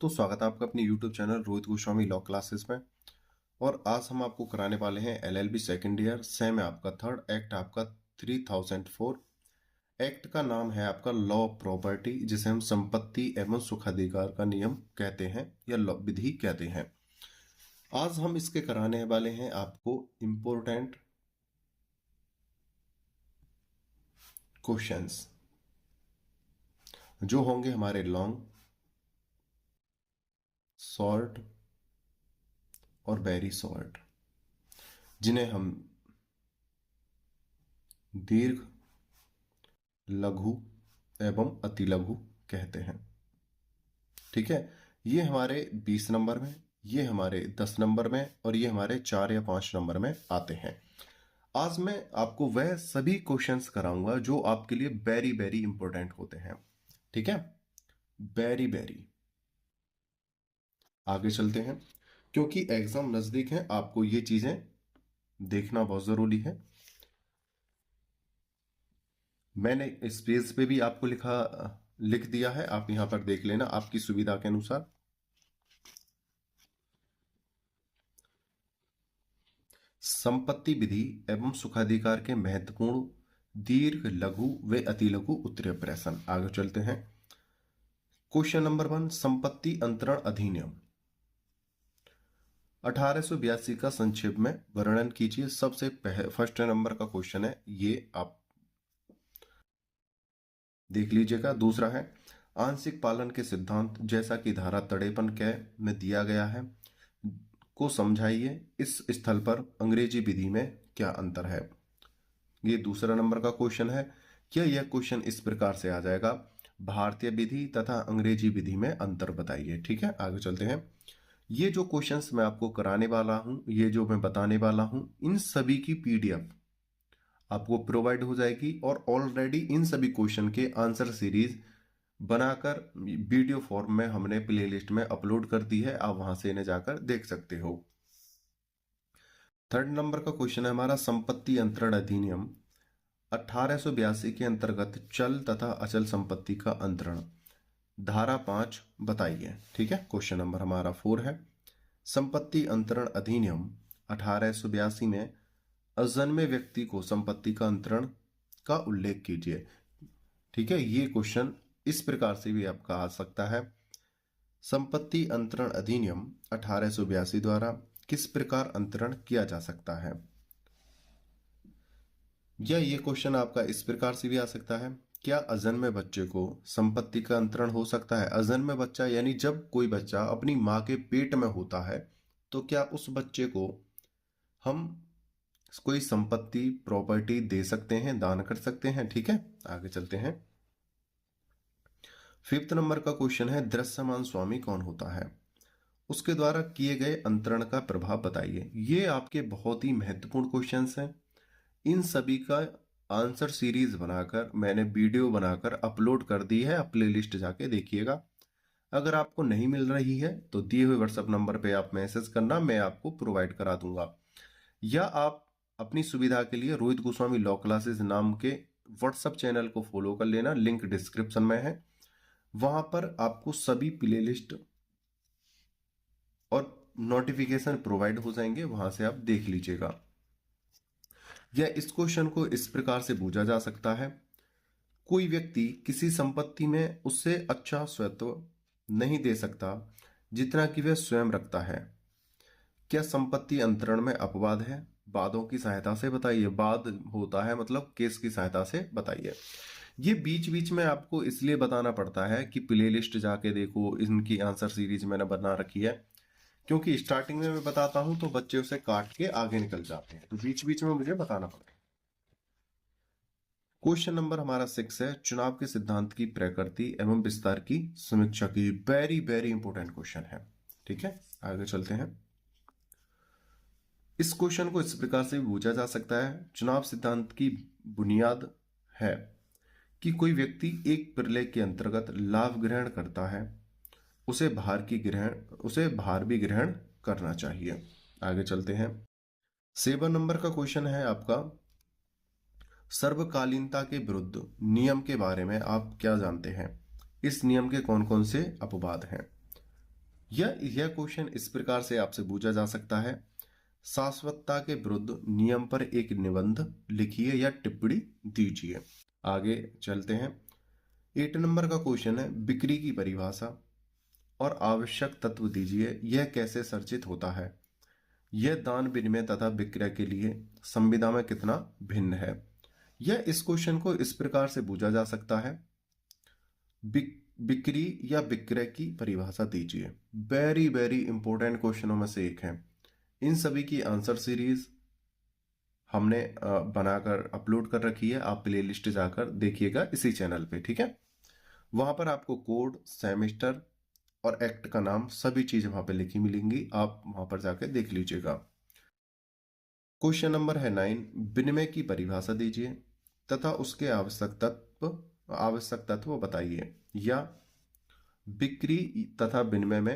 तो स्वागत है आपका अपने YouTube channel Rohit Goswami law classes में। और आज हम आपको कराने वाले हैं LLB सेकेंड ईयर, सेम है आपका थर्ड, एक्ट आपका 3004। एक्ट का नाम है आपका लॉ ऑफ प्रॉपर्टी, जिसे हम संपत्ति एवं सुखाधिकार का नियम कहते हैं या लॉ विधि कहते हैं। आज हम इसके कराने वाले हैं आपको इंपॉर्टेंट क्वेश्चंस, जो होंगे हमारे लॉन्ग, शॉर्ट और वेरी शॉर्ट, जिन्हें हम दीर्घ, लघु एवं अति लघु कहते हैं। ठीक है, ये हमारे 20 नंबर में, ये हमारे 10 नंबर में और ये हमारे 4 या 5 नंबर में आते हैं। आज मैं आपको वह सभी क्वेश्चंस कराऊंगा जो आपके लिए वेरी वेरी इंपॉर्टेंट होते हैं। ठीक है, वेरी वेरी। आगे चलते हैं, क्योंकि एग्जाम नजदीक है, आपको ये चीजें देखना बहुत जरूरी है। मैंने इस पेज पे भी आपको लिख दिया है, आप यहां पर देख लेना आपकी सुविधा के अनुसार। संपत्ति विधि एवं सुखाधिकार के महत्वपूर्ण दीर्घ, लघु व अति लघु उत्तरीय प्रश्न। आगे चलते हैं। क्वेश्चन नंबर 1, संपत्ति अंतरण अधिनियम 1882 का संक्षेप में वर्णन कीजिए। सबसे फर्स्ट नंबर का क्वेश्चन है, ये आप देख लीजिएगा। दूसरा है, आंशिक पालन के सिद्धांत जैसा कि धारा 53 क में दिया गया है को समझाइए। इस स्थल पर अंग्रेजी विधि में क्या अंतर है। ये दूसरा नंबर का क्वेश्चन है। क्या यह क्वेश्चन इस प्रकार से आ जाएगा, भारतीय विधि तथा अंग्रेजी विधि में अंतर बताइए। ठीक है, आगे चलते हैं। ये जो क्वेश्चंस मैं आपको कराने वाला हूं, ये जो मैं बताने वाला हूं, इन सभी की PDF आपको प्रोवाइड हो जाएगी और ऑलरेडी इन सभी क्वेश्चन के आंसर सीरीज बनाकर वीडियो फॉर्म में हमने प्लेलिस्ट में अपलोड कर दी है, आप वहां से इन्हें जाकर देख सकते हो। थर्ड नंबर का क्वेश्चन है हमारा, संपत्ति अंतरण अधिनियम 1882 के अंतर्गत चल तथा अचल संपत्ति का अंतरण धारा 5 बताइए। ठीक है, क्वेश्चन नंबर हमारा 4 है, संपत्ति अंतरण अधिनियम 1882 में अजन्मे व्यक्ति को संपत्ति का अंतरण का उल्लेख कीजिए। ठीक है, ये क्वेश्चन इस प्रकार से भी आपका आ सकता है, संपत्ति अंतरण अधिनियम 1882 द्वारा किस प्रकार अंतरण किया जा सकता है। या ये क्वेश्चन आपका इस प्रकार से भी आ सकता है, क्या अजन्मे बच्चे को संपत्ति का अंतरण हो सकता है। अजन्मे बच्चा यानी जब कोई बच्चा अपनी मां के पेट में होता है, तो क्या उस बच्चे को हम कोई संपत्ति, प्रॉपर्टी दे सकते हैं, दान कर सकते हैं। ठीक है, आगे चलते हैं। फिफ्थ नंबर का क्वेश्चन है, दृश्यमान स्वामी कौन होता है, उसके द्वारा किए गए अंतरण का प्रभाव बताइए। ये आपके बहुत ही महत्वपूर्ण क्वेश्चंस हैं। इन सभी का आंसर सीरीज बनाकर मैंने वीडियो बनाकर अपलोड कर दी है, आप प्लेलिस्ट जाके देखिएगा। अगर आपको नहीं मिल रही है तो दिए हुए व्हाट्सएप नंबर पे आप मैसेज करना, मैं आपको प्रोवाइड करा दूंगा। या आप अपनी सुविधा के लिए रोहित गोस्वामी लॉ क्लासेस नाम के व्हाट्सएप चैनल को फॉलो कर लेना, लिंक डिस्क्रिप्शन में है। वहां पर आपको सभी प्लेलिस्ट और नोटिफिकेशन प्रोवाइड हो जाएंगे, वहां से आप देख लीजिएगा। या इस क्वेश्चन को इस प्रकार से पूछा जा सकता है, कोई व्यक्ति किसी संपत्ति में उससे अच्छा स्वत्व नहीं दे सकता जितना कि वह स्वयं रखता है। क्या संपत्ति अंतरण में अपवाद है, वादों की सहायता से बताइए। वाद होता है मतलब केस की सहायता से बताइए। ये बीच बीच में आपको इसलिए बताना पड़ता है कि प्लेलिस्ट जाके देखो, इनकी आंसर सीरीज मैंने बना रखी है, क्योंकि स्टार्टिंग में मैं बताता हूं तो बच्चे उसे काट के आगे निकल जाते हैं, तो बीच बीच में मुझे बताना पड़ता है। क्वेश्चन नंबर हमारा 6 है, चुनाव के सिद्धांत की प्रकृति एवं विस्तार की समीक्षा की। वेरी वेरी इंपॉर्टेंट क्वेश्चन है। ठीक है, आगे चलते हैं। इस क्वेश्चन को इस प्रकार से भी पूछा जा सकता है, चुनाव सिद्धांत की बुनियाद है कि कोई व्यक्ति एक प्रलय के अंतर्गत लाभ ग्रहण करता है, उसे भार भी ग्रहण करना चाहिए। आगे चलते हैं। 7 नंबर का क्वेश्चन है आपका, सर्वकालीनता के विरुद्ध नियम के बारे में आप क्या जानते हैं। इस नियम के कौन कौन से अपवाद हैं। यह क्वेश्चन इस प्रकार से आपसे पूछा जा सकता है, शाश्वतता के विरुद्ध नियम पर एक निबंध लिखिए या टिप्पणी दीजिए। आगे चलते हैं। 8 नंबर का क्वेश्चन है, बिक्री की परिभाषा और आवश्यक तत्व दीजिए, यह कैसे सर्जित होता है? यह दान विनिमय तथा विक्रय के लिए संविदा में कितना भिन्न है? यह इस क्वेश्चन को इस प्रकार से पूछा जा सकता है, बिक्री या विक्रय की परिभाषा दीजिए। वेरी वेरी इंपॉर्टेंट क्वेश्चनों में से एक है। इन सभी की आंसर सीरीज हमने बनाकर अपलोड कर रखी है, आप प्ले लिस्ट जाकर देखिएगा इसी चैनल पे, ठीक है। वहां पर आपको कोड, सेमेस्टर और एक्ट का नाम सभी चीज वहां पे लिखी मिलेंगी, आप वहां पर जाकर देख लीजिएगा। क्वेश्चन नंबर है 9, विनिमय की परिभाषा दीजिए तथा उसके आवश्यक तत्व बताइए, या बिक्री तथा विनिमय में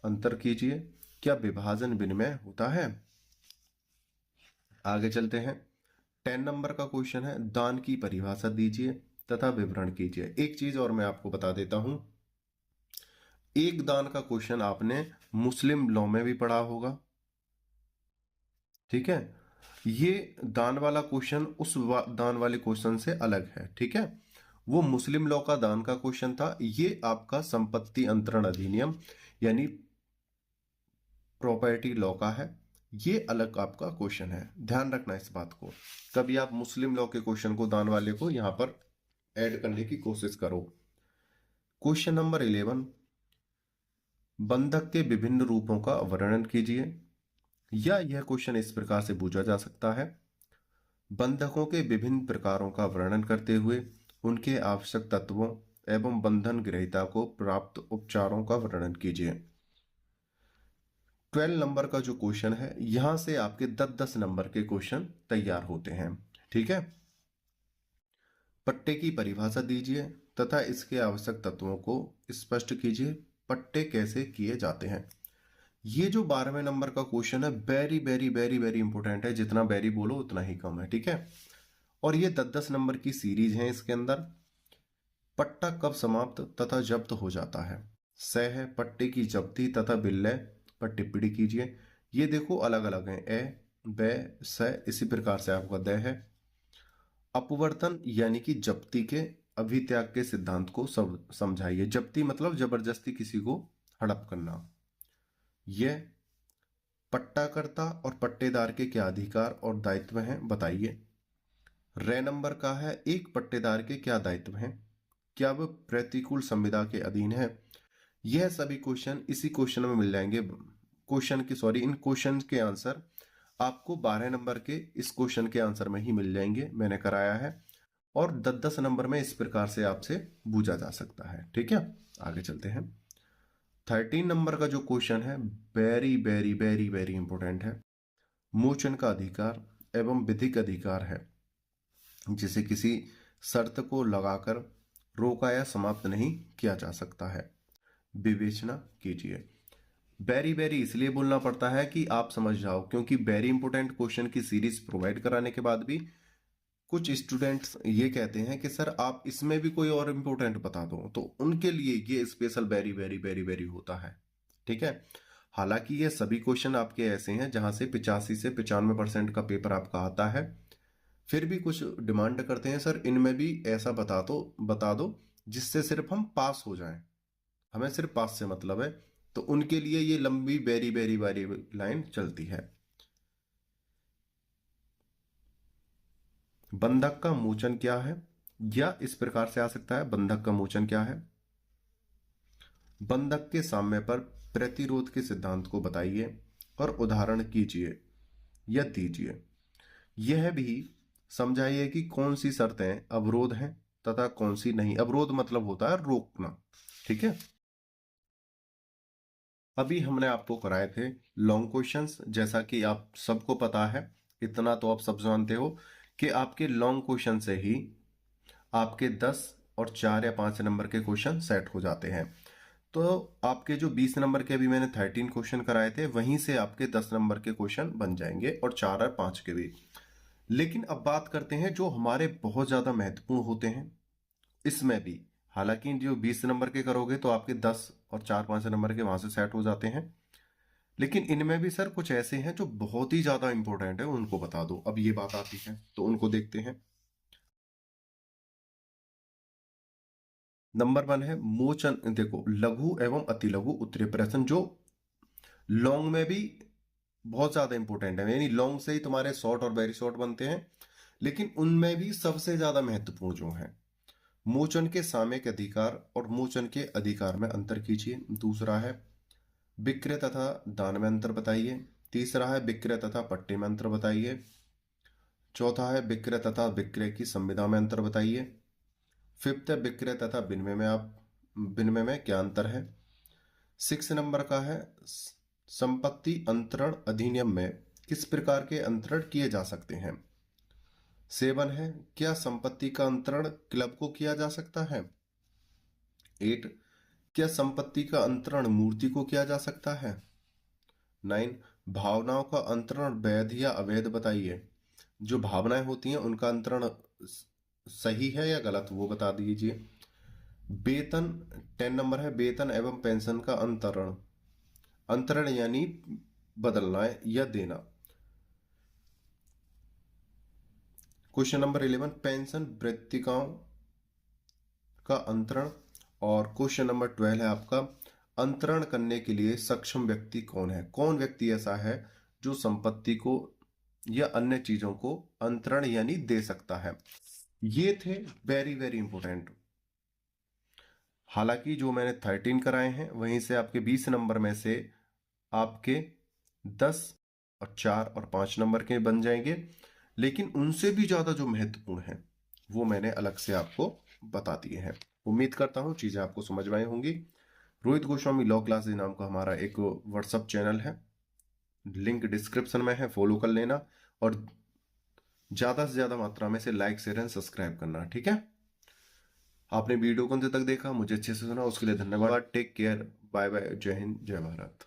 अंतर कीजिए, क्या विभाजन विनिमय होता है? आगे चलते हैं। 10 नंबर का क्वेश्चन है, दान की परिभाषा दीजिए तथा विवरण कीजिए। एक चीज और मैं आपको बता देता हूं, एक दान का क्वेश्चन आपने मुस्लिम लॉ में भी पढ़ा होगा, ठीक है। ये दान वाला क्वेश्चन उस दान वाले क्वेश्चन से अलग है, ठीक है। वो मुस्लिम लॉ का दान का क्वेश्चन था, ये आपका संपत्ति अंतरण अधिनियम यानी प्रॉपर्टी लॉ का है, ये अलग आपका क्वेश्चन है। ध्यान रखना इस बात को, कभी आप मुस्लिम लॉ के क्वेश्चन को, दान वाले को यहां पर ऐड करने की कोशिश करो। क्वेश्चन नंबर 11, बंधक के विभिन्न रूपों का वर्णन कीजिए, या यह क्वेश्चन इस प्रकार से पूछा जा सकता है, बंधकों के विभिन्न प्रकारों का वर्णन करते हुए उनके आवश्यक तत्वों एवं बंधन ग्रहीता को प्राप्त उपचारों का वर्णन कीजिए। 12 नंबर का जो क्वेश्चन है, यहां से आपके 10-10 नंबर के क्वेश्चन तैयार होते हैं, ठीक है। पट्टे की परिभाषा दीजिए तथा इसके आवश्यक तत्वों को स्पष्ट कीजिए, पट्टे कैसे किए जाते हैं। ये जो 12वें नंबर का क्वेश्चन है, very very very very important है, जितना वेरी बोलो उतना ही कम है, ठीक है। और ये 10-10 नंबर की सीरीज है। इसके अंदर पट्टा कब समाप्त तथा जब्त हो जाता है? स है, पट्टे की जब्ती तथा विलय पर टिप्पणी कीजिए। ये देखो अलग अलग है, ए, ब, स, इसी प्रकार से आपका द है। अपवर्तन यानी कि जब्ती के अभित्याग के सिद्धांत को सब समझाइए। जब्ती मतलब जबरदस्ती किसी को हड़प करना। यह पट्टाकर्ता और पट्टेदार के क्या अधिकार और दायित्व हैं, बताइए। रे नंबर का है, एक पट्टेदार के क्या दायित्व हैं, क्या वह प्रतिकूल संविदा के अधीन है? यह सभी क्वेश्चन इसी क्वेश्चन में मिल जाएंगे। इन क्वेश्चन के आंसर आपको 12 नंबर के इस क्वेश्चन के आंसर में ही मिल जाएंगे, मैंने कराया है। और 10-10 नंबर में इस प्रकार से आपसे पूछा जा सकता है, ठीक है। आगे चलते हैं। 13 नंबर का जो क्वेश्चन है, very very very very important है। मोचन का अधिकार एवं विधिक अधिकार है, जिसे किसी शर्त को लगाकर रोका या समाप्त नहीं किया जा सकता है, विवेचना कीजिए। वेरी वेरी इसलिए बोलना पड़ता है कि आप समझ जाओ, क्योंकि वेरी इंपॉर्टेंट क्वेश्चन की सीरीज प्रोवाइड कराने के बाद भी कुछ स्टूडेंट्स ये कहते हैं कि सर आप इसमें भी कोई और इंपॉर्टेंट बता दो, तो उनके लिए ये special very very very very होता है, ठीक है। हालांकि ये सभी क्वेश्चन आपके ऐसे हैं जहां से 85 से 95% का पेपर आपका आता है, फिर भी कुछ डिमांड करते हैं सर इनमें भी ऐसा बता दो जिससे सिर्फ हम पास हो जाएं, हमें सिर्फ पास से मतलब है, तो उनके लिए ये लंबी वेरी वेरी वेरी लाइन चलती है। बंधक का मोचन क्या है, या इस प्रकार से आ सकता है, बंधक का मोचन क्या है? बंधक के साम्य पर प्रतिरोध के सिद्धांत को बताइए और उदाहरण कीजिए या दीजिए। यह भी समझाइए कि कौन सी शर्तें अवरोध हैं तथा कौन सी नहीं। अवरोध मतलब होता है रोकना, ठीक है। अभी हमने आपको कराए थे लॉन्ग क्वेश्चंस, जैसा कि आप सबको पता है, इतना तो आप सब जानते हो कि आपके लॉन्ग क्वेश्चन से ही आपके 10 और 4 या 5 नंबर के क्वेश्चन सेट हो जाते हैं। तो आपके जो 20 नंबर के अभी मैंने 13 क्वेश्चन कराए थे, वहीं से आपके 10 नंबर के क्वेश्चन बन जाएंगे, और 4 और 5 के भी। लेकिन अब बात करते हैं जो हमारे बहुत ज्यादा महत्वपूर्ण होते हैं, इसमें भी हालांकि जो 20 नंबर के करोगे तो आपके 10 और 4-5 नंबर के वहां से सेट हो जाते हैं, लेकिन इनमें भी सर कुछ ऐसे हैं जो बहुत ही ज्यादा इंपॉर्टेंट है, उनको बता दो। अब ये बात आती है तो उनको देखते हैं। नंबर 1 है मोचन, देखो लघु एवं अति लघु उत्तरीय प्रश्न, जो लॉन्ग में भी बहुत ज्यादा इंपॉर्टेंट है, यानी लॉन्ग से ही तुम्हारे शॉर्ट और वेरी शॉर्ट बनते हैं, लेकिन उनमें भी सबसे ज्यादा महत्वपूर्ण जो है, मोचन के सामयिक अधिकार और मोचन के अधिकार में अंतर कीजिए। दूसरा है विक्रय तथा दान में अंतर बताइए। तीसरा है विक्रय तथा पट्टे में अंतर बताइए। चौथा है विक्रय तथा विक्रय की संविदा में अंतर बताइए। फिफ्थ है विक्रय तथा विनिमय में क्या अंतर है। 6 नंबर का है संपत्ति अंतरण अधिनियम में किस प्रकार के अंतरण किए जा सकते हैं। 7 है क्या संपत्ति का अंतरण क्लब को किया जा सकता है। 8 क्या संपत्ति का अंतरण मूर्ति को किया जा सकता है। 9 भावनाओं का अंतरण वैध या अवैध बताइए। जो भावनाएं होती हैं उनका अंतरण सही है या गलत, वो बता दीजिए। वेतन 10 नंबर है वेतन एवं पेंशन का अंतरण, अंतरण यानी बदलना या देना। क्वेश्चन नंबर 11 पेंशन वृत्तिकाओं का अंतरण। और क्वेश्चन नंबर 12 है आपका अंतरण करने के लिए सक्षम व्यक्ति कौन है, कौन व्यक्ति ऐसा है जो संपत्ति को या अन्य चीजों को अंतरण यानी दे सकता है। ये थे वेरी वेरी इंपॉर्टेंट। हालांकि जो मैंने 13 कराए हैं वहीं से आपके 20 नंबर में से आपके 10 और 4 और 5 नंबर के बन जाएंगे, लेकिन उनसे भी ज्यादा जो महत्वपूर्ण है वो मैंने अलग से आपको बता दिए हैं। उम्मीद करता हूं चीजें आपको समझ में आई होंगी। रोहित गोस्वामी लॉ क्लासेस नाम का हमारा एक व्हाट्सअप चैनल है, लिंक डिस्क्रिप्शन में है, फॉलो कर लेना और ज्यादा से ज्यादा मात्रा में से लाइक शेयर एंड सब्सक्राइब करना, ठीक है। आपने वीडियो को अंत तक देखा, मुझे अच्छे से सुना, उसके लिए धन्यवाद। टेक केयर, बाय बाय, जय हिंद, जय भारत।